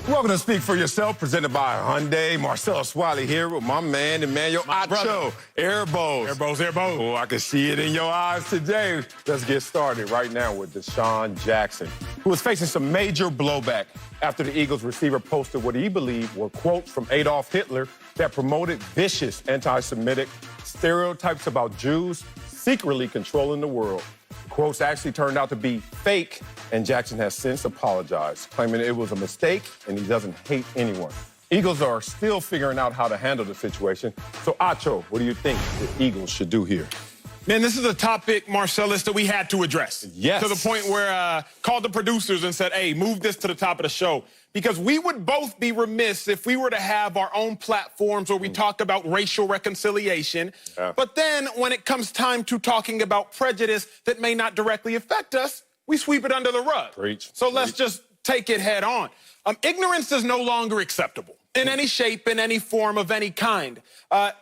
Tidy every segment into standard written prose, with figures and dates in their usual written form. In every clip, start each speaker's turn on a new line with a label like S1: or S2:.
S1: Welcome to Speak for Yourself, presented by Hyundai. Marcellus Wiley here with my man, Emmanuel Acho. Airbows. Oh, I can see it in your eyes today. Let's get started right now with DeSean Jackson, who is facing some major blowback after the Eagles receiver posted what he believed were quotes from Adolf Hitler that promoted vicious anti-Semitic stereotypes about Jews secretly controlling the world. The quotes actually turned out to be fake, and Jackson has since apologized, claiming it was a mistake and he doesn't hate anyone. Eagles are still figuring out how to handle the situation. So, Acho, what do you think the Eagles should do here?
S2: Man, this is a topic, Marcellus, that we had to address.
S1: Yes.
S2: To the point where called the producers and said, hey, move this to the top of the show. Because we would both be remiss if we were to have our own platforms where we talk about racial reconciliation. Yeah. But then when it comes time to talking about prejudice that may not directly affect us, we sweep it under the rug. So let's just take it head on. Ignorance is no longer acceptable in any shape, in any form, of any kind.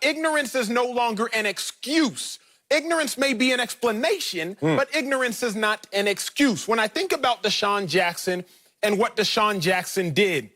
S2: Ignorance is no longer an excuse. Ignorance may be an explanation, but ignorance is not an excuse. When I think about DeSean Jackson and what DeSean Jackson did,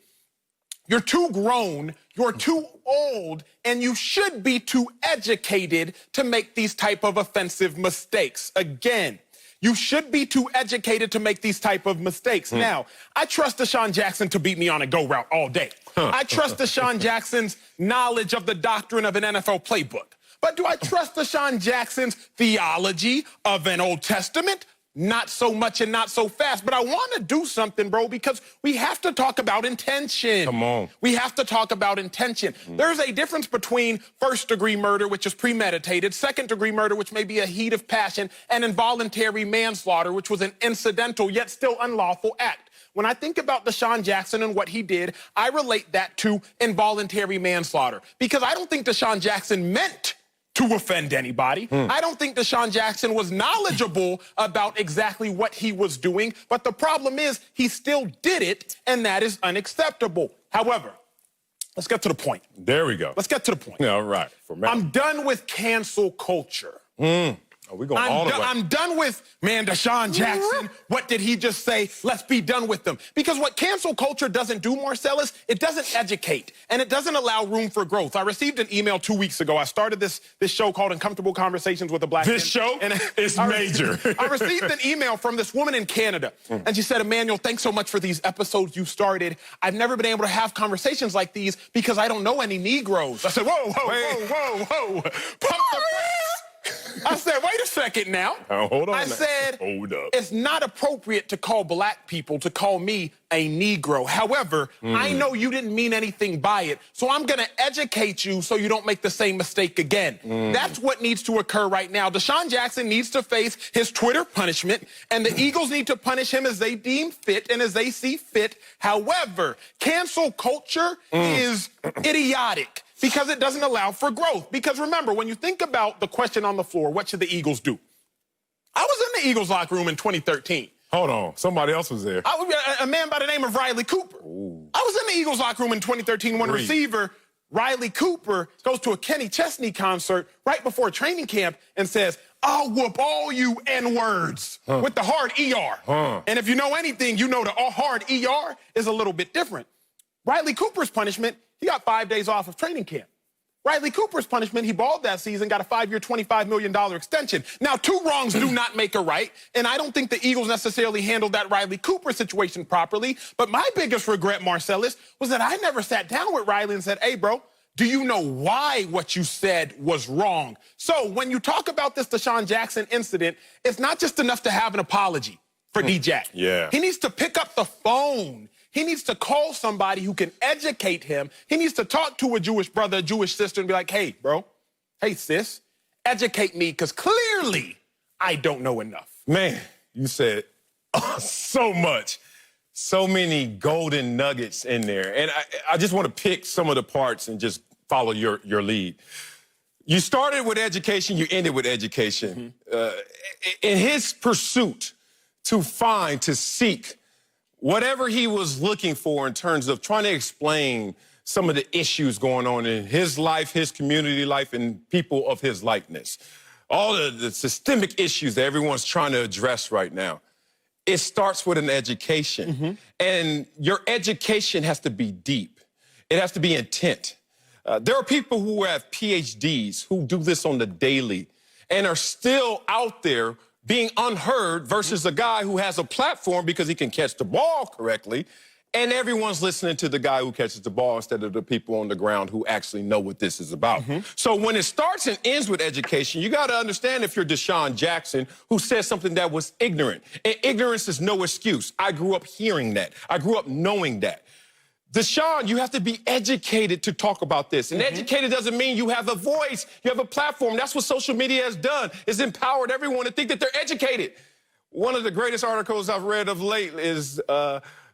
S2: you're too grown, you're too old, and you should be too educated to make these type of offensive mistakes. Again, you should be too educated to make these type of mistakes. Now, I trust DeSean Jackson to beat me on a go route all day. I trust DeSean Jackson's knowledge of the doctrine of an NFL playbook. But do I trust DeSean Jackson's theology of an Old Testament? Not so much and not so fast. But I want to do something, bro, because we have to talk about intention.
S1: Come on.
S2: We have to talk about intention. There's a difference between first-degree murder, which is premeditated, second-degree murder, which may be a heat of passion, and involuntary manslaughter, which was an incidental yet still unlawful act. When I think about DeSean Jackson and what he did, I relate that to involuntary manslaughter. Because I don't think DeSean Jackson meant to offend anybody. I don't think DeSean Jackson was knowledgeable about exactly what he was doing, but the problem is he still did it, and that is unacceptable. However, let's get to the point.
S1: There we go.
S2: Let's get to the point.
S1: All right.
S2: I'm done with cancel culture.
S1: We're going all the way.
S2: I'm done with, man, DeSean Jackson. What did he just say? Let's be done with them. Because what cancel culture doesn't do, Marcellus, it doesn't educate, and it doesn't allow room for growth. I received an email 2 weeks ago. I started this show called Uncomfortable Conversations with a Black Man.
S1: This show is major.
S2: I received an email from this woman in Canada, and she said, Emmanuel, thanks so much for these episodes you started. I've never been able to have conversations like these because I don't know any Negroes. I said, whoa. Pump the brakes. I said, wait a second now.
S1: Hold on.
S2: I said,
S1: hold up.
S2: It's not appropriate to call black people to call me a Negro. However, I know you didn't mean anything by it, so I'm going to educate you so you don't make the same mistake again. That's what needs to occur right now. DeSean Jackson needs to face his Twitter punishment, and the Eagles need to punish him as they deem fit and as they see fit. However, cancel culture is idiotic, because it doesn't allow for growth. Because remember, when you think about the question on the floor, what should the Eagles do? I was in the Eagles locker room in 2013.
S1: Hold on. Somebody else was there.
S2: A man by the name of Riley Cooper. I was in the Eagles locker room in 2013 when receiver Riley Cooper goes to a Kenny Chesney concert right before training camp and says, I'll whoop all you N-words with the hard ER. And if you know anything, you know the hard ER is a little bit different. Riley Cooper's punishment, he got 5 days off of training camp. Riley Cooper's punishment, he balled that season, got a 5-year, $25 million extension. Now, two wrongs do not make a right, and I don't think the Eagles necessarily handled that Riley Cooper situation properly. But my biggest regret, Marcellus, was that I never sat down with Riley and said, hey, bro, do you know why what you said was wrong? So when you talk about this DeSean Jackson incident, it's not just enough to have an apology for D-Jack.
S1: Yeah.
S2: He needs to pick up the phone. He needs to call somebody who can educate him. He needs to talk to a Jewish brother, a Jewish sister, and be like, hey, bro, hey, sis, educate me, because clearly I don't know enough.
S1: Man, you said so much. So many golden nuggets in there. And I just want to pick some of the parts and just follow your lead. You started with education, you ended with education. In his pursuit to seek whatever he was looking for in terms of trying to explain some of the issues going on in his life, his community life, and people of his likeness. All the systemic issues that everyone's trying to address right now. it starts with an education. And your education has to be deep. It has to be intent. There are people who have PhDs who do this on the daily and are still out there being unheard versus a guy who has a platform because he can catch the ball correctly, and everyone's listening to the guy who catches the ball instead of the people on the ground who actually know what this is about. So when it starts and ends with education, you got to understand if you're DeSean Jackson, who says something that was ignorant. And ignorance is no excuse. I grew up hearing that. I grew up knowing that. DeSean, you have to be educated to talk about this. And educated doesn't mean you have a voice, you have a platform. That's what social media has done, is empowered everyone to think that they're educated. One of the greatest articles I've read of late is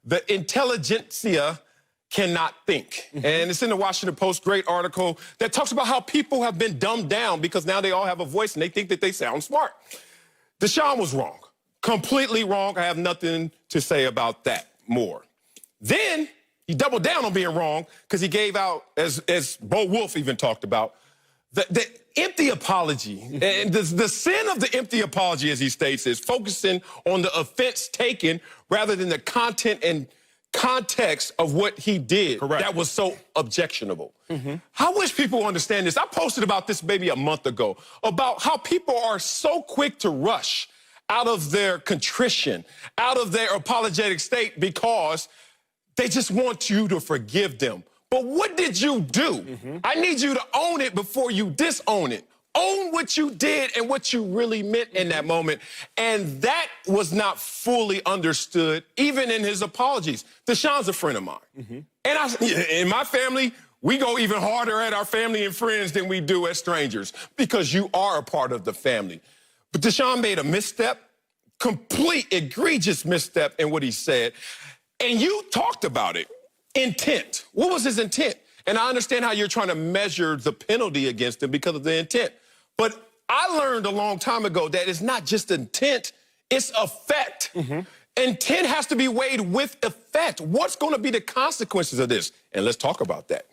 S1: the intelligentsia cannot think. And it's in the Washington Post, great article that talks about how people have been dumbed down because now they all have a voice and they think that they sound smart. DeSean was wrong, completely wrong. I have nothing to say about that more. Then he doubled down on being wrong because he gave out, as Bo Wolf even talked about, the empty apology. And the sin of the empty apology, as he states, is focusing on the offense taken rather than the content and context of what he did.
S2: Correct.
S1: That was so objectionable. I wish people understand this. I posted about this maybe a month ago, about how people are so quick to rush out of their contrition, out of their apologetic state because they just want you to forgive them. But what did you do? I need you to own it before you disown it. Own what you did and what you really meant in that moment. And that was not fully understood, even in his apologies. DeSean's a friend of mine. And in my family, we go even harder at our family and friends than we do as strangers because you are a part of the family. But DeSean made a misstep, complete egregious misstep in what he said. And you talked about it. Intent. What was his intent? And I understand how you're trying to measure the penalty against him because of the intent. But I learned a long time ago that it's not just intent, it's effect. Intent has to be weighed with effect. What's going to be the consequences of this? And let's talk about that.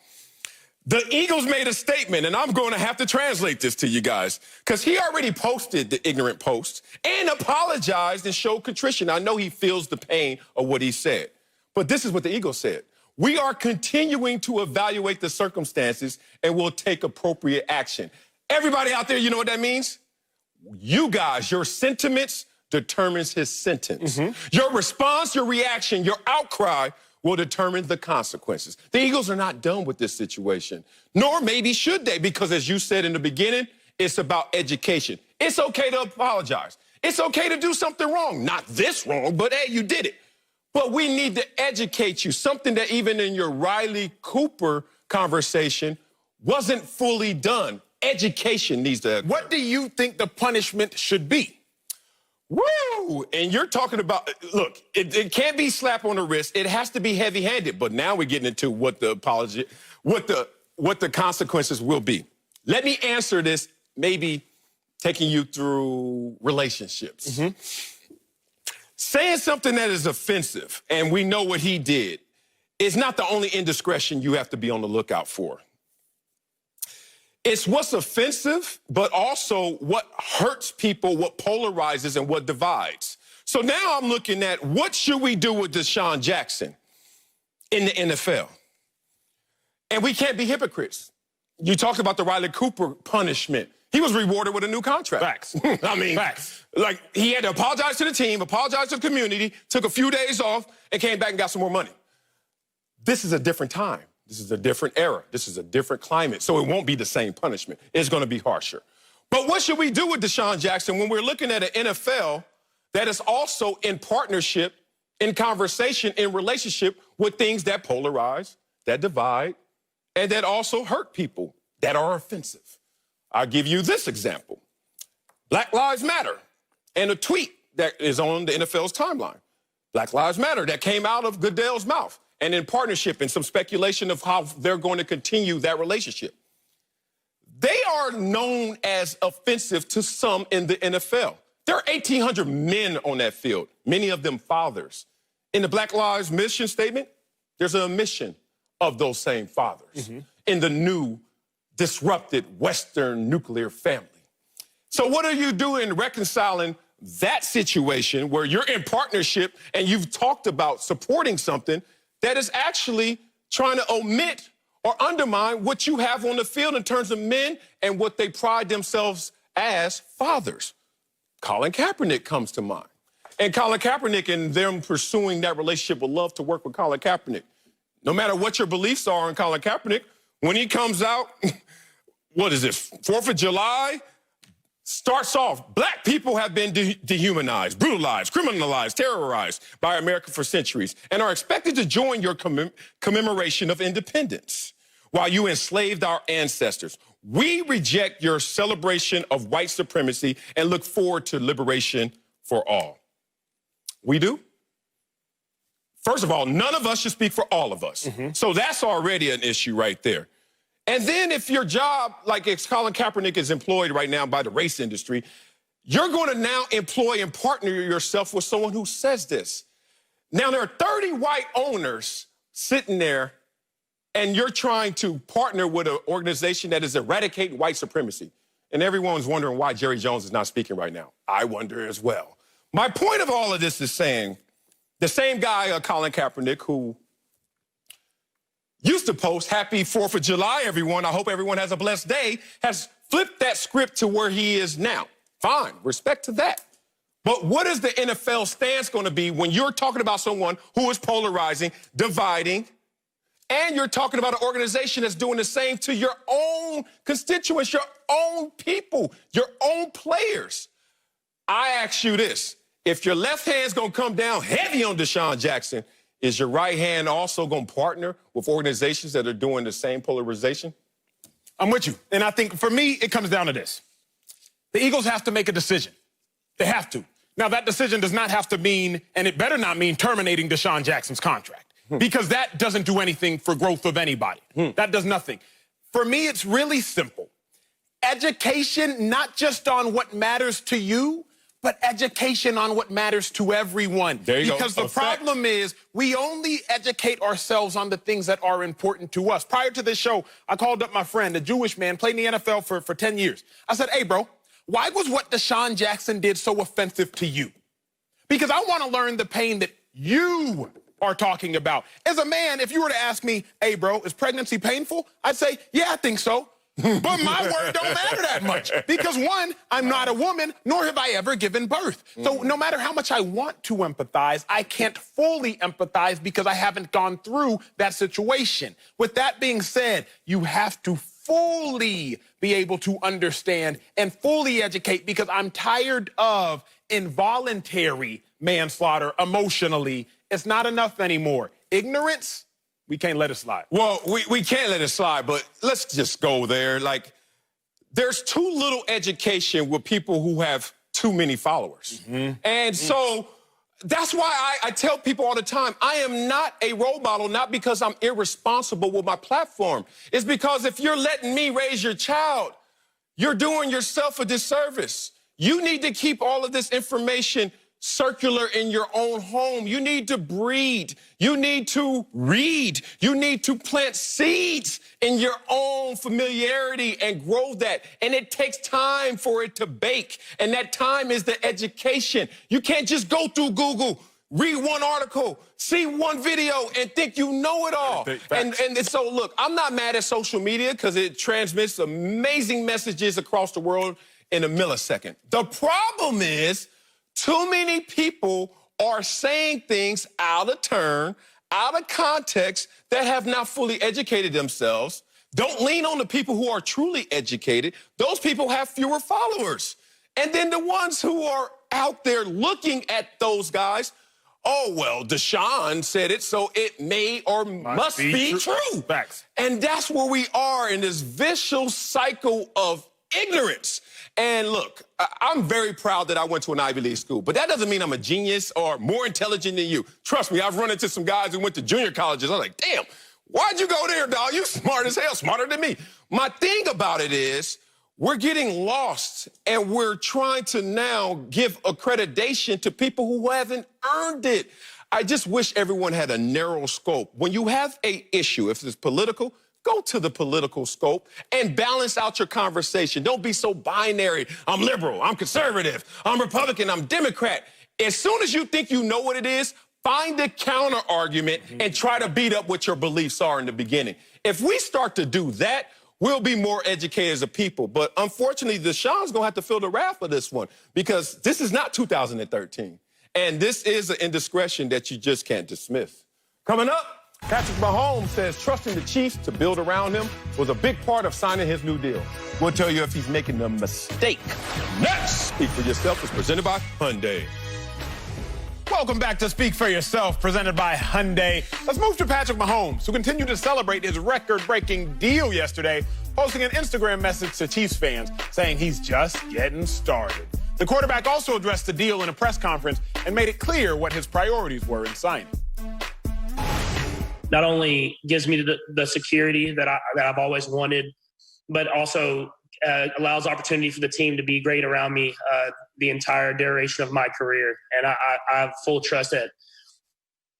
S1: The Eagles made a statement, and I'm going to have to translate this to you guys, because he already posted the ignorant post and apologized and showed contrition. I know he feels the pain of what he said. But this is what the Eagles said. We are continuing to evaluate the circumstances and will take appropriate action. Everybody out there, you know what that means? You guys, your sentiments determines his sentence. Your response, your reaction, your outcry will determine the consequences. The Eagles are not done with this situation, nor maybe should they, because as you said in the beginning, it's about education. It's okay to apologize. It's okay to do something wrong. Not this wrong, but hey, you did it. But we need to educate you, something that even in your Riley Cooper conversation wasn't fully done. Education needs to occur.
S2: What do you think the punishment should be?
S1: Woo! And you're talking about, look, it can't be slap on the wrist. It has to be heavy-handed. But now we're getting into what the apology, what the consequences will be. Let me answer this, maybe taking you through relationships. Saying something that is offensive, and we know what he did, is not the only indiscretion you have to be on the lookout for. It's what's offensive, but also what hurts people, what polarizes, and what divides. So now I'm looking at what should we do with DeSean Jackson in the NFL? And we can't be hypocrites. You talked about the Riley Cooper punishment. He was rewarded with a new contract.
S2: Facts.
S1: I mean,
S2: Facts.
S1: Like, he had to apologize to the team, apologize to the community, took a few days off, and came back and got some more money. This is a different time. This is a different era. This is a different climate. So it won't be the same punishment. It's going to be harsher. But what should we do with DeSean Jackson when we're looking at an NFL that is also in partnership, in conversation, in relationship with things that polarize, that divide, and that also hurt people, that are offensive? I'll give you this example. Black Lives Matter, and a tweet that is on the NFL's timeline. Black Lives Matter, that came out of Goodell's mouth, and in partnership and some speculation of how they're going to continue that relationship. They are known as offensive to some in the NFL. There are 1,800 men on that field, many of them fathers. In the Black Lives mission statement, there's an omission of those same fathers in the new disrupted Western nuclear family. So what are you doing reconciling that situation where you're in partnership and you've talked about supporting something that is actually trying to omit or undermine what you have on the field in terms of men and what they pride themselves as fathers. Colin Kaepernick comes to mind. And Colin Kaepernick and them pursuing that relationship would love to work with Colin Kaepernick. No matter what your beliefs are on Colin Kaepernick, when he comes out, what is this, 4th of July, starts off, black people have been dehumanized, brutalized, criminalized, terrorized by America for centuries and are expected to join your commemoration of independence while you enslaved our ancestors. We reject your celebration of white supremacy and look forward to liberation for all. We do? First of all, none of us should speak for all of us. So that's already an issue right there. And then if your job, like Colin Kaepernick is employed right now by the race industry, you're going to now employ and partner yourself with someone who says this. Now, there are 30 white owners sitting there, and you're trying to partner with an organization that is eradicating white supremacy. And everyone's wondering why Jerry Jones is not speaking right now. I wonder as well. My point of all of this is saying the same guy, Colin Kaepernick, who used to post, "Happy 4th of July, everyone. I hope everyone has a blessed day," has flipped that script to where he is now. Fine, respect to that. But what is the NFL stance going to be when you're talking about someone who is polarizing, dividing, and you're talking about an organization that's doing the same to your own constituents, your own people, your own players? I ask you this. If your left hand's going to come down heavy on DeSean Jackson, is your right hand also going to partner with organizations that are doing the same polarization?
S2: I'm with you. And I think for me, it comes down to this. The Eagles have to make a decision. They have to. Now, that decision does not have to mean, and it better not mean, terminating DeSean Jackson's contract, because that doesn't do anything for growth of anybody. That does nothing. For me, it's really simple. Education, not just on what matters to you, but education on what matters to everyone.
S1: There you go.
S2: Because the problem is we only educate ourselves on the things that are important to us. Prior to this show, I called up my friend, a Jewish man, played in the NFL for 10 years. I said, "Hey, bro, why was what DeSean Jackson did so offensive to you?" Because I want to learn the pain that you are talking about. As a man, if you were to ask me, "Hey, bro, is pregnancy painful?" I'd say, "Yeah, I think so." But my word don't matter that much because, one, I'm not a woman, nor have I ever given birth. So no matter how much I want to empathize, I can't fully empathize because I haven't gone through that situation. With that being said, you have to fully be able to understand and fully educate, because I'm tired of involuntary manslaughter emotionally. It's not enough anymore. Ignorance, we can't let it slide.
S1: Well, we can't let it slide, but let's just go there. Like, there's too little education with people who have too many followers. And so that's why I tell people all the time, I am not a role model, not because I'm irresponsible with my platform. It's because if you're letting me raise your child, you're doing yourself a disservice. You need to keep all of this information circular in your own home. You need to breed. You need to read. You need to plant seeds in your own familiarity and grow that. And it takes time for it to bake. And that time is the education. You can't just go through Google, read one article, see one video, and think you know it all. And so, look, I'm not mad at social media because it transmits amazing messages across the world in a millisecond. The problem is, too many people are saying things out of turn, out of context, that have not fully educated themselves. Don't lean on the people who are truly educated. Those people have fewer followers. And then the ones who are out there looking at those guys, "Oh, well, DeSean said it, so it may or must be true."
S2: Facts.
S1: And that's where we are in this vicious cycle of ignorance. And look, I'm very proud that I went to an Ivy League school, but that doesn't mean I'm a genius or more intelligent than you. Trust me, I've run into some guys who went to junior colleges. I'm like, damn, why'd you go there, dog? You smart as hell, smarter than me. My thing about it is we're getting lost, and we're trying to now give accreditation to people who haven't earned it. I just wish everyone had a narrow scope. When you have an issue, if it's political, go to the political scope and balance out your conversation. Don't be so binary. I'm liberal, I'm conservative, I'm Republican, I'm Democrat. As soon as you think you know what it is, find a counter argument and try to beat up what your beliefs are in the beginning. If we start to do that, we'll be more educated as a people. But unfortunately, DeSean's going to have to feel the wrath of this one because this is not 2013. And this is an indiscretion that you just can't dismiss. Coming up, Patrick Mahomes says trusting the Chiefs to build around him was a big part of signing his new deal. We'll tell you if he's making a mistake. Next, Speak for Yourself is presented by Hyundai.
S2: Welcome back to Speak for Yourself, presented by Hyundai. Let's move to Patrick Mahomes, who continued to celebrate his record-breaking deal yesterday, posting an Instagram message to Chiefs fans saying he's just getting started. The quarterback also addressed the deal in a press conference and made it clear what his priorities were in signing.
S3: Not only gives me the security that I've always wanted, but also allows opportunity for the team to be great around me the entire duration of my career. And I have full trust that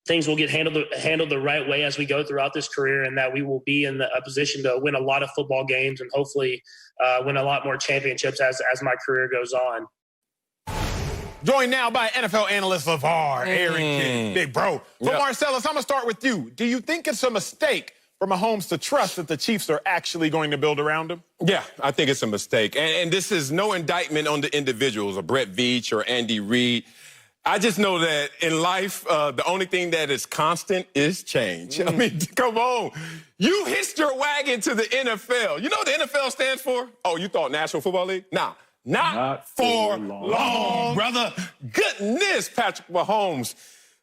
S3: things will get handled the right way as we go throughout this career, and that we will be in a position to win a lot of football games and hopefully win a lot more championships as my career goes on.
S2: Joined now by NFL analyst LeVar Arrington. Big bro. So Marcellus, I'm going to start with you. Do you think it's a mistake for Mahomes to trust that the Chiefs are actually going to build around him?
S1: Yeah, I think it's a mistake. And this is no indictment on the individuals, or Brett Veach or Andy Reid. I just know that in life, the only thing that is constant is change. I mean, come on. You hitched your wagon to the NFL. You know what the NFL stands for? Oh, you thought National Football League? Nah. Not for long, brother. Goodness, Patrick Mahomes.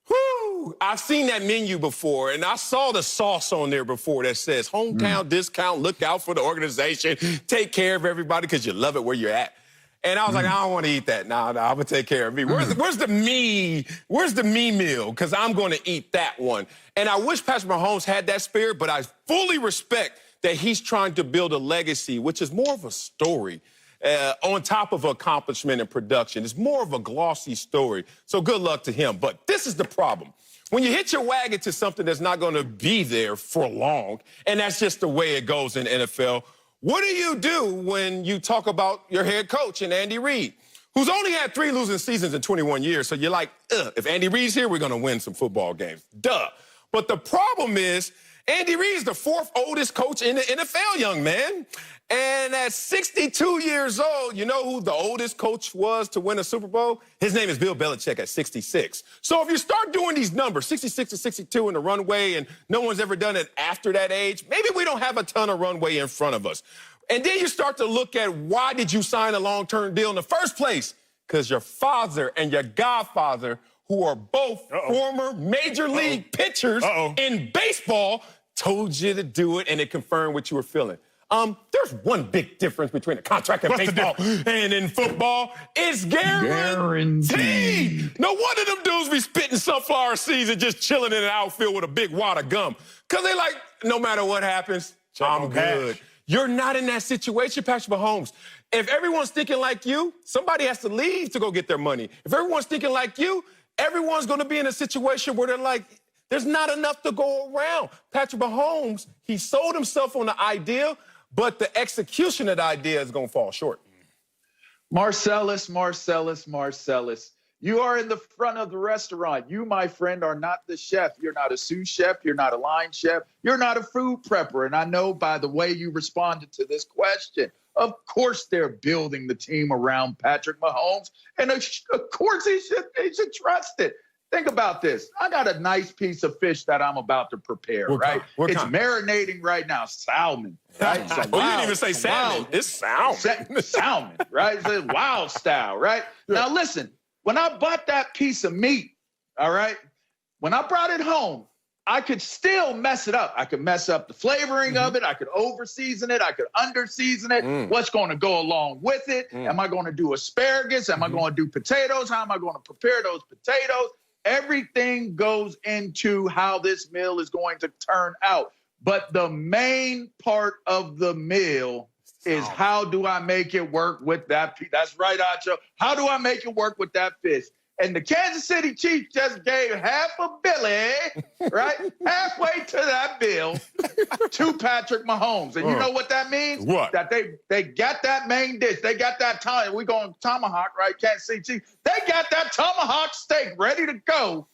S1: Whew. I've seen that menu before, and I saw the sauce on there before that says hometown discount, look out for the organization, take care of everybody because you love it where you're at. And I was like, I don't want to eat that. Nah, I'm going to take care of me. Where's the me? Where's the me meal? Because I'm going to eat that one. And I wish Patrick Mahomes had that spirit, but I fully respect that he's trying to build a legacy, which is more of a story. On top of accomplishment and production. It's more of a glossy story. So good luck to him. But this is the problem. When you hit your wagon to something that's not going to be there for long, and that's just the way it goes in the NFL, what do you do when you talk about your head coach and Andy Reid, who's only had 3 losing seasons in 21 years? So you're like, if Andy Reid's here, we're going to win some football games. Duh. But the problem is, Andy Reid's the 4th oldest coach in the NFL, young man. And at 62 years old, you know who the oldest coach was to win a Super Bowl? His name is Bill Belichick at 66. So if you start doing these numbers, 66 to 62 in the runway, and no one's ever done it after that age, maybe we don't have a ton of runway in front of us. And then you start to look at, why did you sign a long-term deal in the first place? Because your father and your godfather, who are both former major league pitchers in baseball, told you to do it, and it confirmed what you were feeling. There's one big difference between a contract in baseball and in football. It's guaranteed. No wonder them dudes be spitting sunflower seeds and just chilling in an outfield with a big wad of gum. Because they like, no matter what happens, I'm good. You're not in that situation, Patrick Mahomes. If everyone's thinking like you, somebody has to leave to go get their money. If everyone's thinking like you, everyone's going to be in a situation where they're like, there's not enough to go around. Patrick Mahomes, he sold himself on the idea, but the execution of the idea is going to fall short.
S4: Marcellus, you are in the front of the restaurant. You, my friend, are not the chef. You're not a sous chef. You're not a line chef. You're not a food prepper. And I know by the way you responded to this question, of course they're building the team around Patrick Mahomes. And of course he should trust it. Think about this. I got a nice piece of fish that I'm about to prepare, right? It's marinating right now. Salmon, right?
S1: You didn't even say salmon. It's salmon.
S4: Salmon, right? It's wild style, right? Yeah. Now, listen, when I bought that piece of meat, all right, when I brought it home, I could still mess it up. I could mess up the flavoring of it. I could over-season it. I could under-season it. What's going to go along with it? Am I going to do asparagus? Am I going to do potatoes? How am I going to prepare those potatoes? Everything goes into how this meal is going to turn out. But the main part of the meal is, how do I make it work with that fish? That's right, Acho. How do I make it work with that fish? And the Kansas City Chiefs just gave half a billy, right? Halfway to that bill to Patrick Mahomes. And you know what that means?
S1: What?
S4: That they got that main dish. They got that time. We going tomahawk, right? Can't see cheese. They got that tomahawk steak ready to go.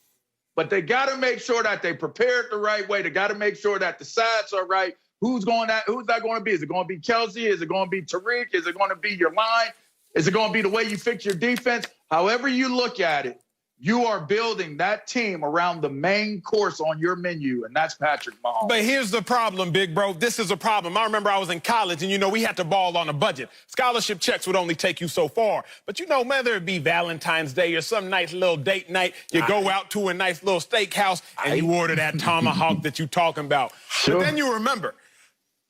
S4: But they got to make sure that they prepare it the right way. They got to make sure that the sides are right. Who's that going to be? Is it going to be Kelsey? Is it going to be Tariq? Is it going to be your line? Is it going to be the way you fix your defense? However you look at it, you are building that team around the main course on your menu, and that's Patrick Mahomes.
S2: But here's the problem, big bro. This is a problem. I remember I was in college, and, we had to ball on a budget. Scholarship checks would only take you so far. But, whether it be Valentine's Day or some nice little date night, you go out to a nice little steakhouse, and you order that tomahawk that you're talking about. Sure. But then you remember,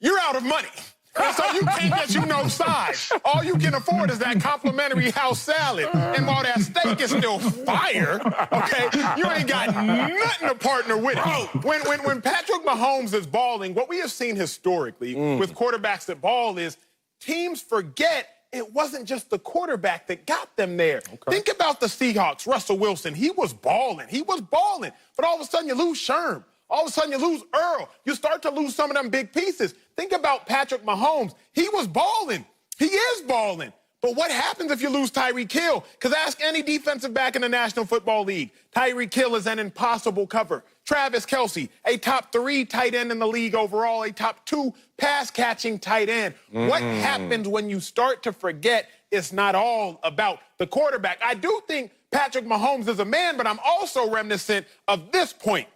S2: you're out of money. And so you can't get no sides. All you can afford is that complimentary house salad. And while that steak is still fire, okay, you ain't got nothing to partner with it. When Patrick Mahomes is balling, what we have seen historically with quarterbacks that ball is teams forget it wasn't just the quarterback that got them there. Okay. Think about the Seahawks, Russell Wilson. He was balling. But all of a sudden you lose Sherm. All of a sudden, you lose Earl. You start to lose some of them big pieces. Think about Patrick Mahomes. He was balling. He is balling. But what happens if you lose Tyreek Hill? Because ask any defensive back in the National Football League. Tyreek Hill is an impossible cover. Travis Kelce, a top 3 tight end in the league overall, a top 2 pass-catching tight end. What happens when you start to forget it's not all about the quarterback? I do think Patrick Mahomes is a man, but I'm also reminiscent of this point.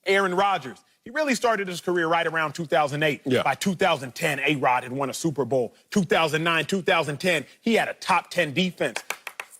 S2: Aaron Rodgers. He really started his career right around 2008. Yeah. By 2010, A-Rod had won a Super Bowl. 2009, 2010, he had a top 10 defense.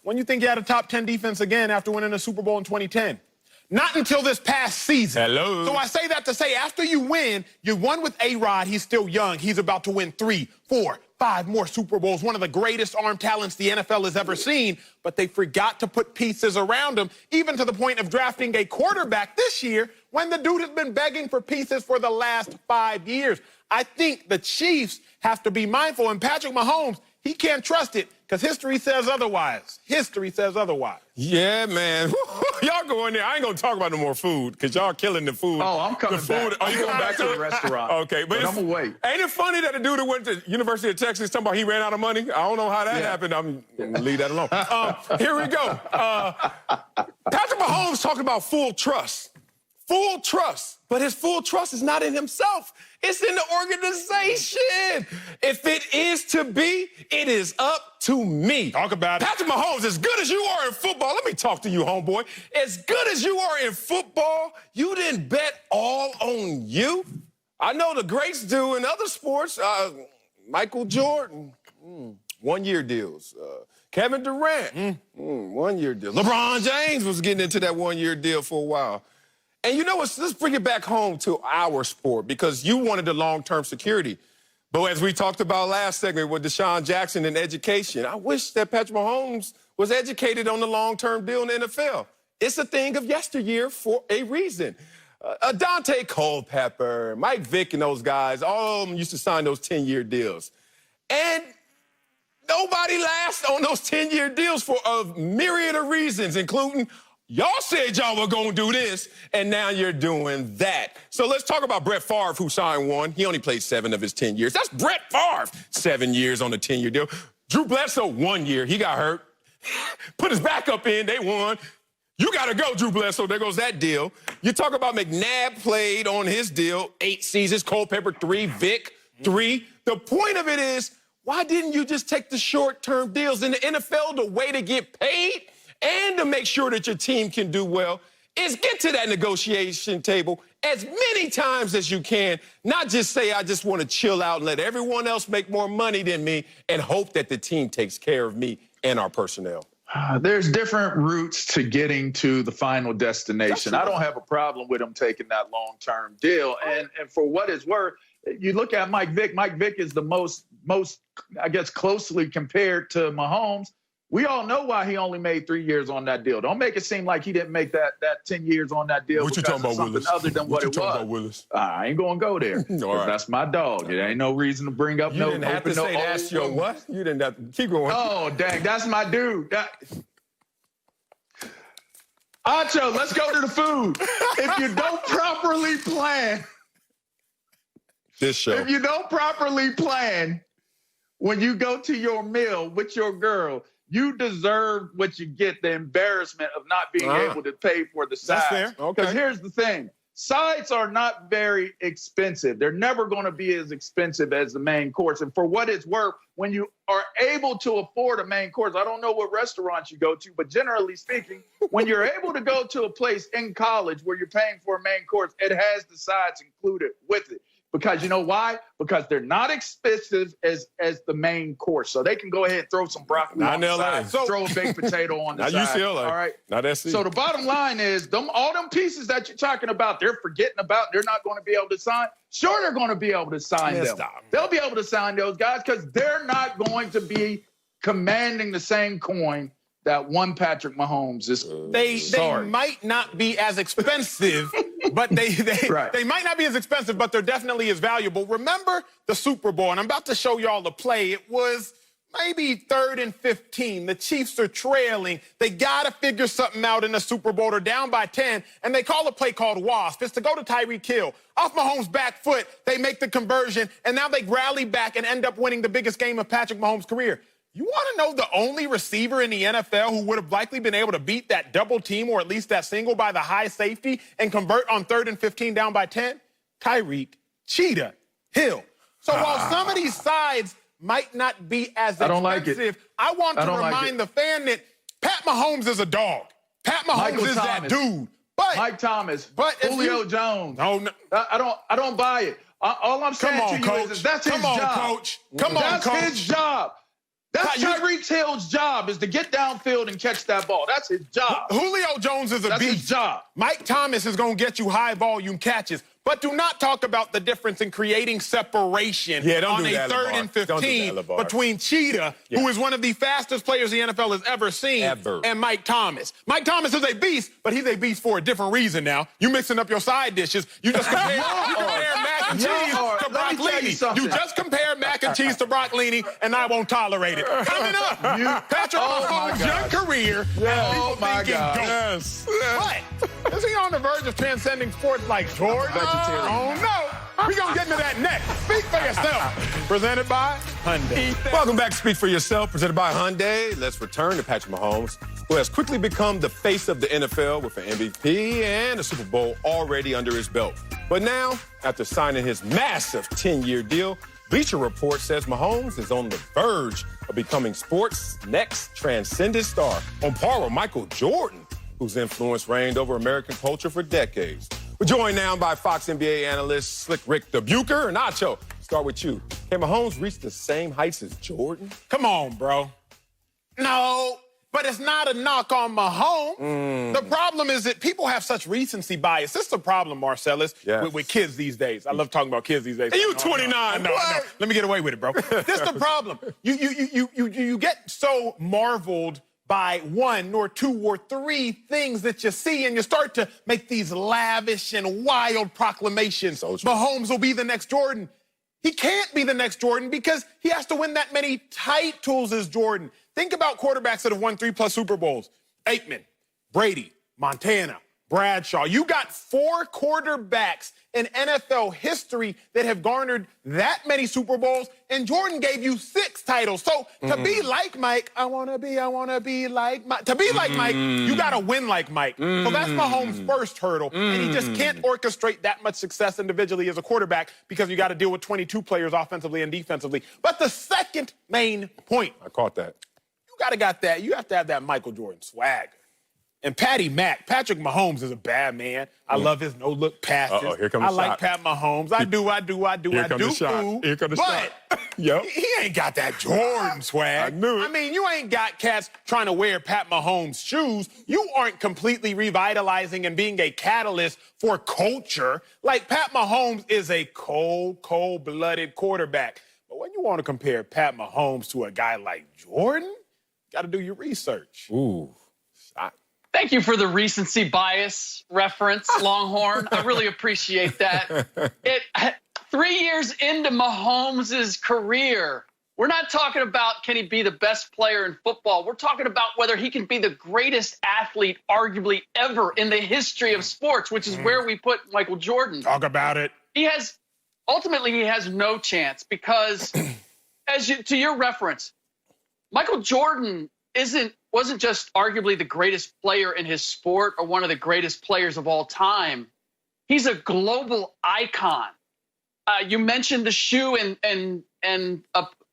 S2: When you think he had a top 10 defense again after winning a Super Bowl in 2010? Not until this past season.
S1: Hello.
S2: So I say that to say after you won with A-Rod, he's still young. He's about to win 3, 4, 5 more Super Bowls, one of the greatest arm talents the NFL has ever seen, but they forgot to put pieces around him, even to the point of drafting a quarterback this year when the dude has been begging for pieces for the last 5 years. I think the Chiefs have to be mindful, and Patrick Mahomes, he can't trust it because history says otherwise. History says otherwise.
S1: Yeah, man. Y'all go in there. I ain't going to talk about no more food because y'all killing the food.
S4: Oh, I'm coming back. I'm going back to the restaurant.
S1: Okay. But I'm going to wait. Ain't it funny that a dude that went to University of Texas talking about he ran out of money? I don't know how that happened. I'm going to leave that alone. Here we go. Patrick Mahomes talking about full trust. Full trust. But his full trust is not in himself. It's in the organization. If it is to be, it is up to me.
S2: Talk about it.
S1: Patrick Mahomes, as good as you are in football, let me talk to you, homeboy. As good as you are in football, you didn't bet all on you. I know the greats do in other sports. Michael Jordan, 1-year deals. Kevin Durant, 1-year deal. LeBron James was getting into that 1-year deal for a while. And you know what? Let's bring it back home to our sport because you wanted the long-term security. But as we talked about last segment with DeSean Jackson and education, I wish that Patrick Mahomes was educated on the long-term deal in the NFL. It's a thing of yesteryear for a reason. Dante Culpepper, Mike Vick and those guys, all of them used to sign those 10-year deals. And nobody lasts on those 10-year deals for a myriad of reasons, including y'all said y'all were going to do this, and now you're doing that. So let's talk about Brett Favre, who signed 1. He only played 7 of his 10 years. That's Brett Favre, 7 years on a 10-year deal. Drew Bledsoe, 1 year. He got hurt. Put his backup in. They won. You got to go, Drew Bledsoe. There goes that deal. You talk about McNabb played on his deal 8 seasons, Culpepper 3, Vick 3. The point of it is, why didn't you just take the short-term deals? In the NFL, the way to get paid and to make sure that your team can do well is get to that negotiation table as many times as you can, not just say, I just want to chill out and let everyone else make more money than me and hope that the team takes care of me and our personnel.
S4: There's different routes to getting to the final destination. I don't have a problem with them taking that long-term deal. And for what it's worth, you look at Mike Vick. Mike Vick is the most, I guess, closely compared to Mahomes. We all know why he only made 3 years on that deal. Don't make it seem like he didn't make that 10 years on that deal.
S1: What you talking about, Willis?
S4: Other than what it was.
S1: About, Willis?
S4: I ain't gonna go there.
S1: All right.
S4: That's my dog. It ain't no reason to bring up
S1: you didn't have to say that's your what? You didn't have to keep going.
S4: Oh, dang, that's my dude. Acho, let's go to the food. If you don't properly plan
S1: This show.
S4: If you don't properly plan when you go to your meal with your girl, you deserve what you get, the embarrassment of not being able to pay for the sides.
S2: That's fair. Okay.
S4: Because here's the thing. Sides are not very expensive. They're never going to be as expensive as the main course. And for what it's worth, when you are able to afford a main course, I don't know what restaurants you go to, but generally speaking, when you're able to go to a place in college where you're paying for a main course, it has the sides included with it. Because you know why? Because they're not expensive as the main course. So they can go ahead and throw some broccoli on the side, throw a baked potato on the side.
S1: UCLA.
S4: All right.
S1: Not SC.
S4: So the bottom line is, all them pieces that you're talking about, they're forgetting about, they're not going to be able to sign. Sure, they're going to be able to sign them. They'll be able to sign those guys because they're not going to be commanding the same coin that one Patrick Mahomes is.
S2: They might not be as expensive, but they might not be as expensive, but they're definitely as valuable. Remember the Super Bowl, and I'm about to show y'all the play. It was maybe 3rd and 15. The Chiefs are trailing. They got to figure something out in the Super Bowl. They're down by 10, and they call a play called Wasp. It's to go to Tyreek Hill. Off Mahomes' back foot, they make the conversion, and now they rally back and end up winning the biggest game of Patrick Mahomes' career. You want to know the only receiver in the NFL who would have likely been able to beat that double team or at least that single by the high safety and convert on 3rd and 15 down by 10? Tyreek Cheetah Hill. So while some of these sides might not be as expensive, I want to remind the fan that Pat Mahomes is a dog. Pat Mahomes is that dude. But
S4: Mike Thomas, Julio Jones.
S2: No.
S4: I don't buy it. All I'm saying to you is that's his job.
S2: Coach. Come on,
S4: That's his job. That's Tyreek Hill's job, is to get downfield and catch that ball. That's his job.
S2: Julio Jones is a beast.
S4: That's his job.
S2: Mike Thomas is going to get you high volume catches. But do not talk about the difference in creating separation on a 3rd and 15 between Cheetah, who is one of the fastest players the NFL has ever seen, and Mike Thomas. Mike Thomas is a beast, but he's a beast for a different reason now. You mixing up your side dishes. You just compare mac and cheese to broccolini. You just compare mac and cheese to broccolini, and I won't tolerate it. Coming up, Patrick Mahomes' young career.
S4: Oh, my God.
S2: Yes. But is he on the verge of transcending sports like Jordan? Oh, no. We're going to get into that next. Speak for yourself. Presented by Hyundai.
S1: Welcome back to Speak for Yourself, presented by Hyundai. Let's return to Patrick Mahomes, who has quickly become the face of the NFL with an MVP and a Super Bowl already under his belt. But now, after signing his massive 10-year deal, Bleacher Report says Mahomes is on the verge of becoming sports' next transcendent star, on par with Michael Jordan, whose influence reigned over American culture for decades. We're joined now by Fox NBA analyst Slick Rick the Bucher. And Nacho, start with you. Can Mahomes reach the same heights as Jordan?
S2: Come on, bro. No, but it's not a knock on Mahomes. The problem is that people have such recency bias. This is the problem, Marcellus, with kids these days. I love talking about kids these days.
S1: And you 29.
S2: No. Let me get away with it, bro. This is the problem. You get so marveled by 1 or 2 or 3 things that you see, and you start to make these lavish and wild proclamations. Mahomes will be the next Jordan. He can't be the next Jordan because he has to win that many titles as Jordan. Think about quarterbacks that have won 3+ Super Bowls. Aikman, Brady, Montana, Bradshaw. You got 4 quarterbacks in NFL history that have garnered that many Super Bowls, and Jordan gave you 6 titles. So to be like Mike, I want to be like Mike. To be like Mike, you got to win like Mike. So that's Mahomes' first hurdle, and he just can't orchestrate that much success individually as a quarterback because you got to deal with 22 players offensively and defensively. But the second main point.
S1: I caught that.
S2: You have to have that Michael Jordan swagger. And Patrick Mahomes is a bad man. I love his no-look passes.
S1: Here comes the shot.
S2: I like Pat Mahomes. I do.
S1: Here comes the shot.
S2: But he ain't got that Jordan swag.
S1: I knew it.
S2: I mean, you ain't got cats trying to wear Pat Mahomes' shoes. You aren't completely revitalizing and being a catalyst for culture. Like, Pat Mahomes is a cold-blooded quarterback. But when you want to compare Pat Mahomes to a guy like Jordan, you got to do your research.
S1: Ooh.
S5: Thank you for the recency bias reference, Longhorn. I really appreciate that. 3 years into Mahomes' career, we're not talking about can he be the best player in football. We're talking about whether he can be the greatest athlete arguably ever in the history of sports, which is where we put Michael Jordan.
S2: Talk about it.
S5: He has ultimately he has no chance because, to your reference, Michael Jordan wasn't just arguably the greatest player in his sport or one of the greatest players of all time. He's a global icon. You mentioned the shoe and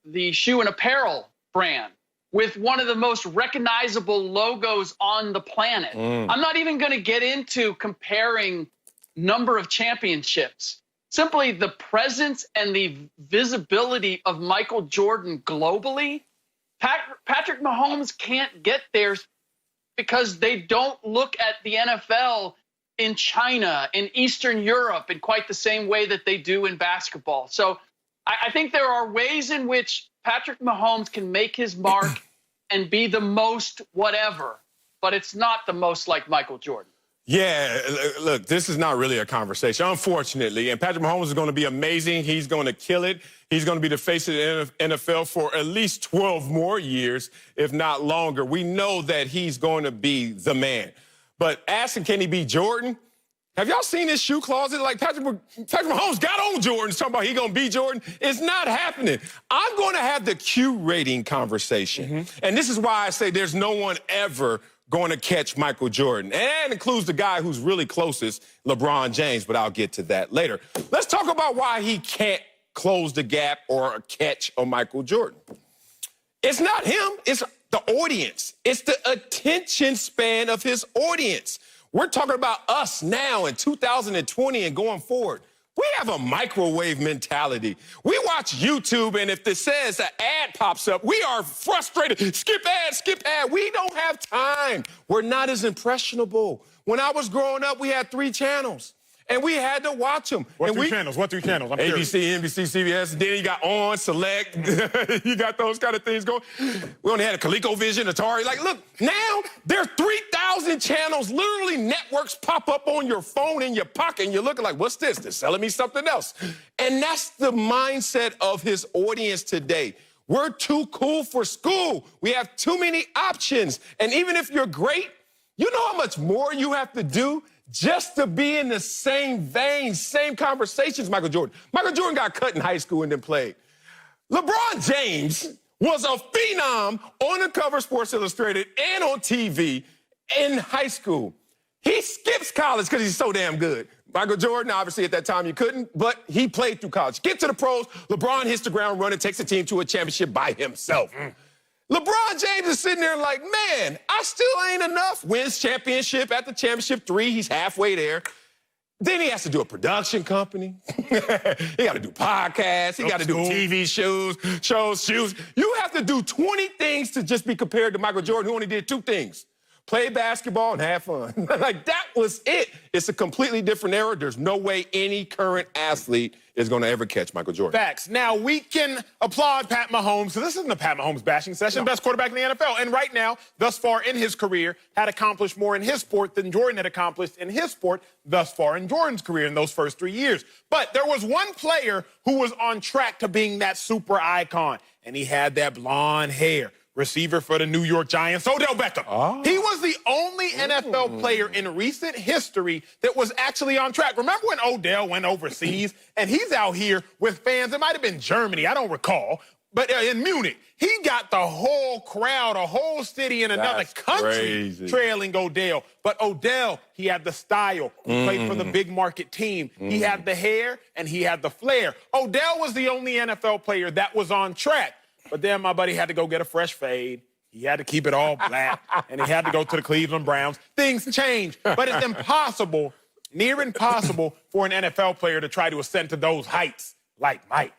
S5: the shoe and apparel brand with one of the most recognizable logos on the planet. I'm not even going to get into comparing number of championships. Simply the presence and the visibility of Michael Jordan globally. Patrick Mahomes can't get there because they don't look at the NFL in China, in Eastern Europe, in quite the same way that they do in basketball. So I think there are ways in which Patrick Mahomes can make his mark and be the most whatever, but it's not the most like Michael Jordan.
S1: Yeah, look, this is not really a conversation, unfortunately. And Patrick Mahomes is going to be amazing. He's going to kill it. He's going to be the face of the NFL for at least 12 more years, if not longer. We know that he's going to be the man. But asking, can he be Jordan? Have y'all seen his shoe closet? Like Patrick Mahomes got on Jordan, talking about he going to be Jordan. It's not happening. I'm going to have the Q rating conversation. And this is why I say there's no one ever going to catch Michael Jordan. And includes the guy who's really closest, LeBron James, but I'll get to that later. Let's talk about why he can't close the gap or catch a Michael Jordan. It's not him. It's the audience. It's the attention span of his audience. We're talking about us now in 2020 and going forward. We have a microwave mentality. We watch YouTube, and if it says an ad pops up, we are frustrated. Skip ad, skip ad. We don't have time. We're not as impressionable. When I was growing up, we had 3 channels, and we had to watch them.
S2: What 3 channels? What 3 channels? I'm
S1: ABC,
S2: curious.
S1: NBC, CBS, then you got On, Select. You got those kind of things going. We only had a ColecoVision, Atari. Like, look, now there's 3,000 channels. Literally, networks pop up on your phone in your pocket, and you're looking like, what's this? They're selling me something else. And that's the mindset of his audience today. We're too cool for school. We have too many options. And even if you're great, you know how much more you have to do just to be in the same vein, same conversations, Michael Jordan. Michael Jordan got cut in high school and then played. LeBron James was a phenom on the cover of Sports Illustrated and on TV in high school. He skips college because he's so damn good. Michael Jordan, obviously at that time you couldn't, but he played through college. Get to the pros, LeBron hits the ground running, takes the team to a championship by himself. LeBron James is sitting there like, man, I still ain't enough. Wins championship after championship 3. He's halfway there. Then he has to do a production company. He got to do podcasts. He got to do TV shows. You have to do 20 things to just be compared to Michael Jordan, who only did 2 things. Play basketball and have fun. Like, that was it. It's a completely different era. There's no way any current athlete is going to ever catch Michael Jordan.
S2: Facts. Now, we can applaud Pat Mahomes. So this isn't a Pat Mahomes bashing session. Best quarterback in the NFL. And right now, thus far in his career, had accomplished more in his sport than Jordan had accomplished in his sport thus far in Jordan's career in those first 3 years. But there was one player who was on track to being that super icon, and he had that blonde hair. Receiver for the New York Giants, Odell Beckham. Oh. He was the only NFL player in recent history that was actually on track. Remember when Odell went overseas and he's out here with fans? It might have been Germany, I don't recall, but in Munich. He got the whole crowd, a whole city in another country trailing Odell. But Odell, he had the style. He played for the big market team. He had the hair and he had the flair. Odell was the only NFL player that was on track. But then my buddy had to go get a fresh fade. He had to keep it all black, and he had to go to the Cleveland Browns. Things change, but it's impossible, near impossible, for an NFL player to try to ascend to those heights like Mike.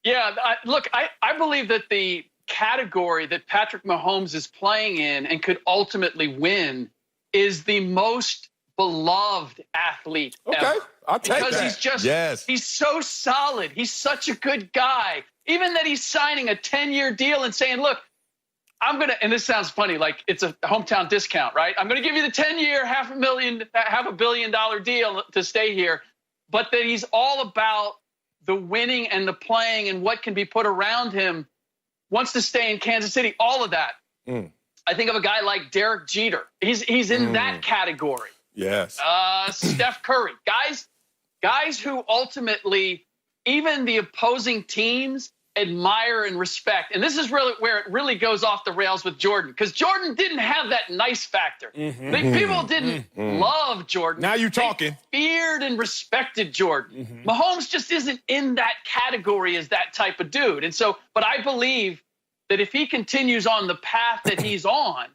S5: Yeah, look, I believe that the category that Patrick Mahomes is playing in and could ultimately win is the most beloved athlete ever.
S1: I'll take
S5: because
S1: that.
S5: He's so solid. He's such a good guy. Even that he's signing a 10-year deal and saying, look, I'm going to, and this sounds funny, like it's a hometown discount, right? I'm going to give you the 10-year, $500 million deal to stay here. But that he's all about the winning and the playing and what can be put around him, wants to stay in Kansas City, all of that. I think of a guy like Derek Jeter. He's in that category.
S1: Yes.
S5: Steph Curry. Guys guys who ultimately even the opposing teams admire and respect. And this is really where it really goes off the rails with Jordan, because Jordan didn't have that nice factor. People didn't love Jordan.
S2: Now you're talking.
S5: They feared and respected Jordan. Mahomes just isn't in that category as that type of dude. And so, but I believe that if he continues on the path that he's on,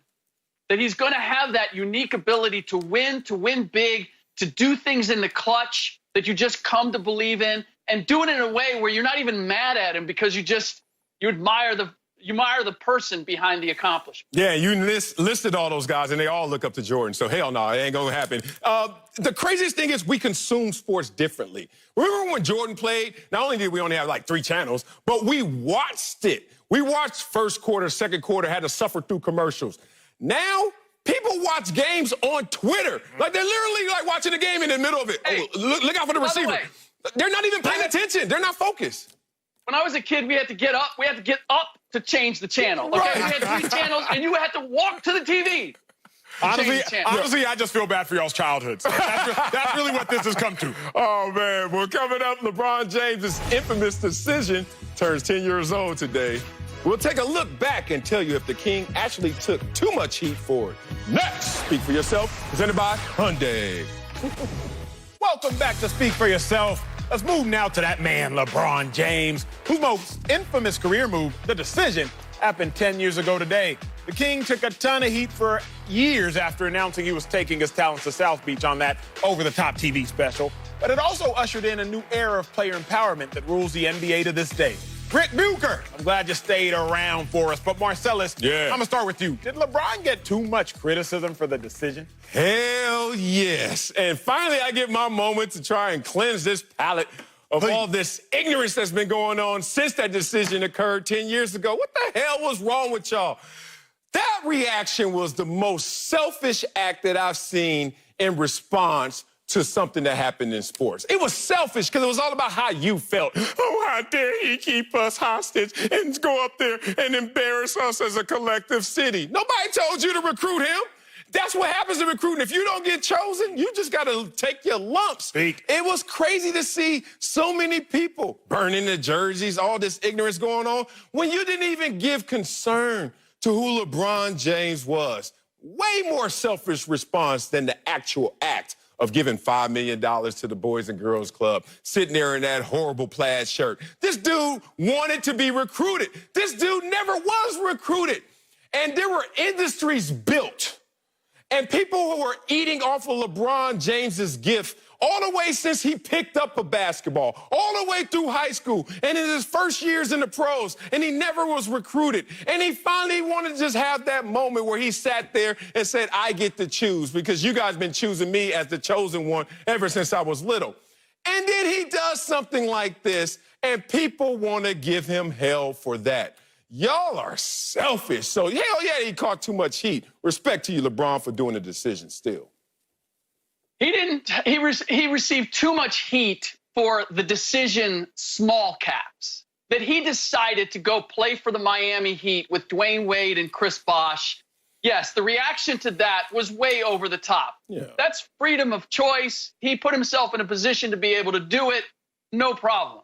S5: that he's going to have that unique ability to win big, to do things in the clutch that you just come to believe in, and do it in a way where you're not even mad at him because you admire the person behind the accomplishment.
S1: Yeah, you listed all those guys, and they all look up to Jordan. So hell no, it ain't gonna happen. The craziest thing is we consume sports differently. Remember when Jordan played? Not only did we only have like 3 channels, but we watched it. We watched first quarter, second quarter, had to suffer through commercials. Now, people watch games on Twitter. Like they're literally like watching a game in the middle of it.
S5: Hey,
S1: look out for the receiver. They're not even paying attention. They're not focused.
S5: When I was a kid, we had to get up. We had to get up to change the channel. Okay,
S1: Right.
S5: we had 3 channels, and you had to walk to the TV.
S2: Honestly, I just feel bad for y'all's childhoods. That's really what this has come to.
S1: Oh, man. Well, coming up, LeBron James' infamous decision turns 10 years old today. We'll take a look back and tell you if the King actually took too much heat for it. Next, Speak for Yourself, presented by Hyundai.
S2: Welcome back to Speak for Yourself. Let's move now to that man, LeBron James, whose most infamous career move, the decision, happened 10 years ago today. The King took a ton of heat for years after announcing he was taking his talents to South Beach on that over-the-top TV special. But it also ushered in a new era of player empowerment that rules the NBA to this day. Rick Bucher, I'm glad you stayed around for us. But Marcellus, I'm going to start with you. Did LeBron get too much criticism for the decision?
S1: Hell yes. And finally, I get my moment to try and cleanse this palate of all this ignorance that's been going on since that decision occurred 10 years ago. What the hell was wrong with y'all? That reaction was the most selfish act that I've seen in response to something that happened in sports. It was selfish because it was all about how you felt. Oh, how dare he keep us hostage and go up there and embarrass us as a collective city. Nobody told you to recruit him. That's what happens in recruiting. If you don't get chosen, you just got to take your lumps.
S2: Speak.
S1: It was crazy to see so many people burning the jerseys, all this ignorance going on, when you didn't even give concern to who LeBron James was. Way more selfish response than the actual act of giving $5 million to the Boys and Girls Club, sitting there in that horrible plaid shirt. This dude wanted to be recruited. This dude never was recruited. And there were industries built and people who were eating off of LeBron James's gift all the way since he picked up a basketball, all the way through high school, and in his first years in the pros, and he never was recruited. And he finally wanted to just have that moment where he sat there and said, I get to choose because you guys been choosing me as the chosen one ever since I was little. And then he does something like this, and people want to give him hell for that. Y'all are selfish. So, hell yeah, he caught too much heat. Respect to you, LeBron, for doing the decision still.
S5: He received too much heat for the decision small caps, that he decided to go play for the Miami Heat with Dwayne Wade and Chris Bosh. Yes, the reaction to that was way over the top.
S1: Yeah.
S5: That's freedom of choice. He put himself in a position to be able to do it, no problem.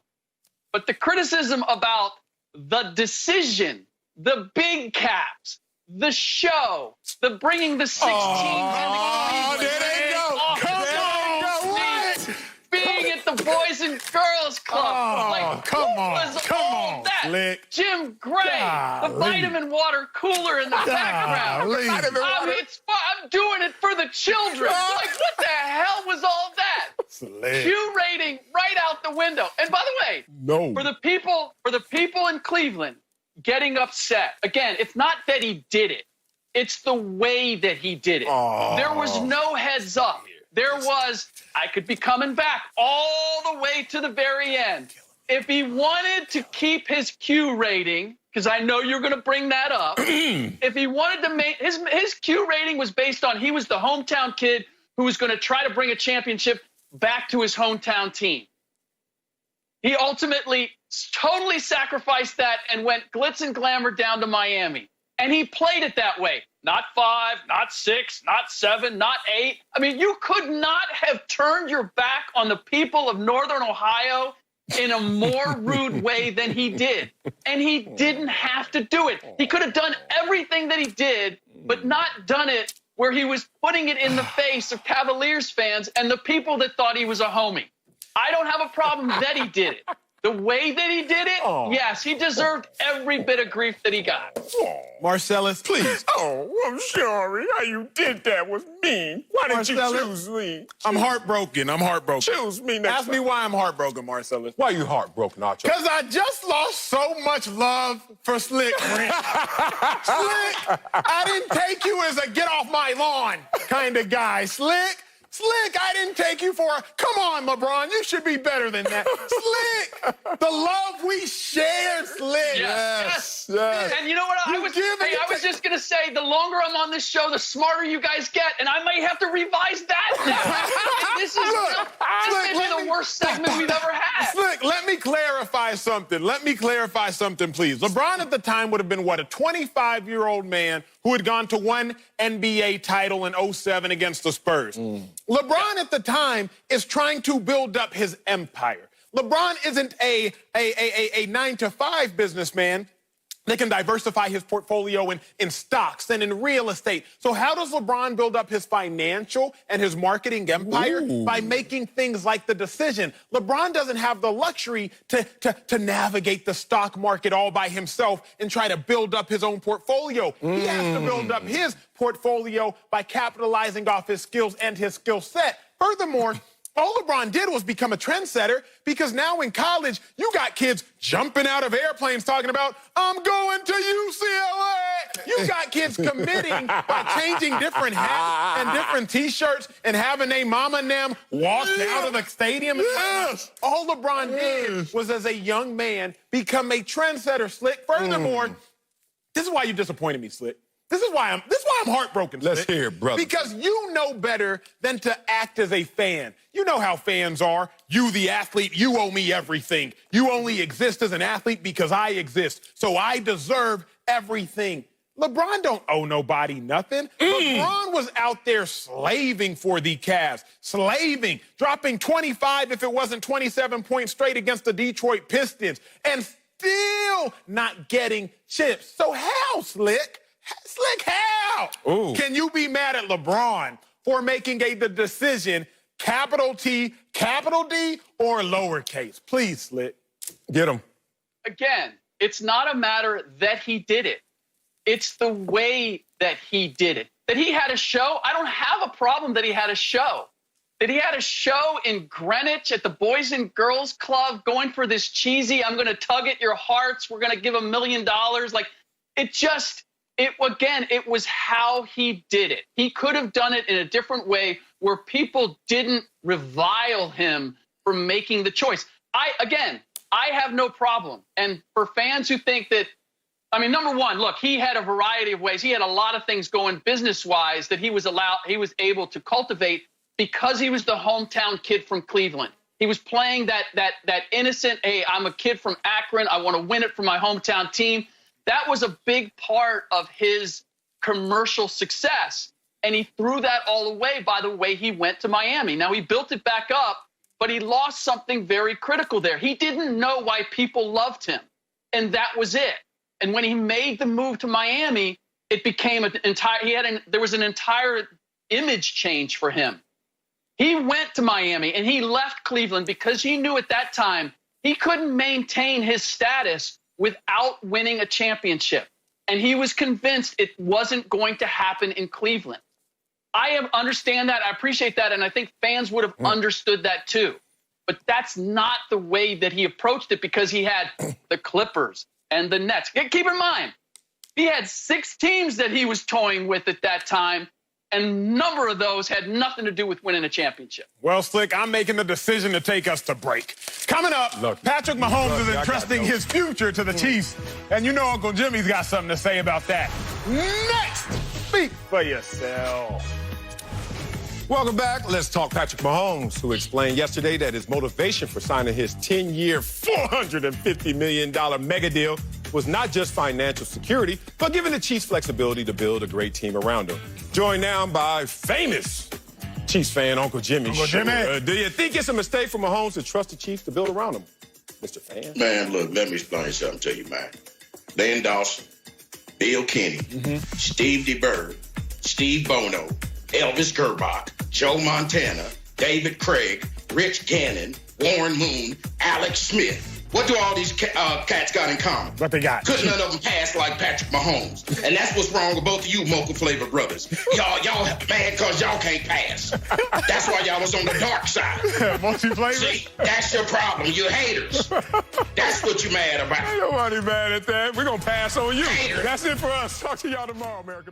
S5: But the criticism about the decision, the big caps, the show, the bringing the 6 teams into Cleveland. Being at the Boys and Girls Club.
S2: Come on.
S5: That?
S2: Slick.
S5: Jim Gray, the vitamin water cooler in the background. It's fun. I'm doing it for the children. Like, what the hell was all that?
S2: Slick.
S5: Q rating right out the window. And by the way, for the people in Cleveland getting upset, again, it's not that he did it. It's the way that he did it. There was no heads up. There was, I could be coming back all the way to the very end. If he wanted to keep his Q rating, because I know you're going to bring that up, if he wanted to make, his Q rating was based on he was the hometown kid who was going to try to bring a championship back to his hometown team. He ultimately totally sacrificed that and went glitz and glamour down to Miami. And he played it that way. not 5, not 6, not 7, not 8. I mean, you could not have turned your back on the people of Northern Ohio in a more rude way than he did. And he didn't have to do it. He could have done everything that he did, but not done it where he was putting it in the face of Cavaliers fans and the people that thought he was a homie. I don't have a problem that he did it. The way that he did it, yes, he deserved every bit of grief that he got.
S2: Marcellus, please.
S1: Oh, I'm sorry. How you did that was mean. Why didn't you choose me?
S2: I'm heartbroken. I'm heartbroken.
S1: Choose me next
S2: Ask me why I'm heartbroken, Marcellus.
S1: Why are you heartbroken, Nacho?
S2: Because I just lost so much love for Slick Rick. Slick, I didn't take you as a get off my lawn kind of guy. Slick, I didn't take you for a, come on, LeBron, you should be better than that. Slick, the love we shared, Slick.
S5: Yes. And you know what? I was just going to say, the longer I'm on this show, the smarter you guys get, and I might have to revise that now. This is the worst segment we've ever had.
S2: Slick, let me clarify something. Please. LeBron at the time would have been, what, a 25-year-old man who had gone to one NBA title in 2007 against the Spurs. LeBron at the time is trying to build up his empire. LeBron isn't a 9-to-5 businessman that can diversify his portfolio in stocks and in real estate. So how does LeBron build up his financial and his marketing empire? By making things like The Decision. LeBron doesn't have the luxury to navigate the stock market all by himself and try to build up his own portfolio. He has to build up his portfolio by capitalizing off his skills and his skill set. Furthermore, all LeBron did was become a trendsetter, because now in college, you got kids jumping out of airplanes talking about, I'm going to UCLA. You got kids committing by changing different hats and different T-shirts and having their mama and them walk out of the stadium. All LeBron did was, as a young man, become a trendsetter, Slick. Furthermore, this is why you disappointed me, Slick. This is why I'm heartbroken.
S1: Let's hear it, brother.
S2: Because you know better than to act as a fan. You know how fans are. You, the athlete, you owe me everything. You only exist as an athlete because I exist. So I deserve everything. LeBron don't owe nobody nothing. LeBron was out there slaving for the Cavs. Slaving. Dropping 25 if it wasn't 27 points straight against the Detroit Pistons. And still not getting chips. So how, Slick? Slick, how can you be mad at LeBron for making the decision, capital T, capital D, or lowercase? Please, Slick.
S1: Get him.
S5: Again, it's not a matter that he did it. It's the way that he did it. That he had a show, I don't have a problem that he had a show. That he had a show in Greenwich at the Boys and Girls Club going for this cheesy, I'm going to tug at your hearts, we're going to give $1 million. Like, it was how he did it. He could have done it in a different way where people didn't revile him for making the choice. I have no problem. And for fans who think that, I mean, number one, look, he had a variety of ways. He had a lot of things going business-wise that he was able to cultivate because he was the hometown kid from Cleveland. He was playing that innocent, hey, I'm a kid from Akron, I want to win it for my hometown team. That was a big part of his commercial success. And he threw that all away by the way he went to Miami. Now, he built it back up, but he lost something very critical there. He didn't know why people loved him. And that was it. And when he made the move to Miami, it became there was an entire image change for him. He went to Miami and he left Cleveland because he knew at that time he couldn't maintain his status without winning a championship. And he was convinced it wasn't going to happen in Cleveland. I understand that. I appreciate that. And I think fans would have understood that too. But that's not the way that he approached it, because he had the Clippers and the Nets. Keep in mind, he had 6 teams that he was toying with at that time. And a number of those had nothing to do with winning a championship.
S2: Well, Slick, I'm making the decision to take us to break. Coming up, Patrick Mahomes is entrusting his future to the Chiefs. And you know Uncle Jimmy's got something to say about that. Next, speak for yourself.
S1: Welcome back. Let's talk Patrick Mahomes, who explained yesterday that his motivation for signing his 10-year, $450 million mega deal was not just financial security, but giving the Chiefs flexibility to build a great team around them. Joined now by famous Chiefs fan, Uncle Jimmy.
S6: Uncle Jimmy.
S1: Do you think it's a mistake for Mahomes to trust the Chiefs to build around him, Mr. Fan?
S7: Man, look, let me explain something to you, man. Lynn Dawson, Bill Kenny, Steve DeBerg, Steve Bono, Elvis Gerbach, Joe Montana, David Craig, Rich Gannon, Warren Moon, Alex Smith. What do all these cats got in common?
S6: What they got?
S7: Because none of them pass like Patrick Mahomes. And that's what's wrong with both of you Mocha Flavor brothers. Y'all mad because y'all can't pass. That's why y'all was on the dark side.
S6: Multi-flavor?
S7: See, that's your problem. You haters. That's what you mad about.
S1: Ain't nobody mad at that. We're going to pass on you.
S7: Hater.
S1: That's it for us. Talk to y'all tomorrow, America.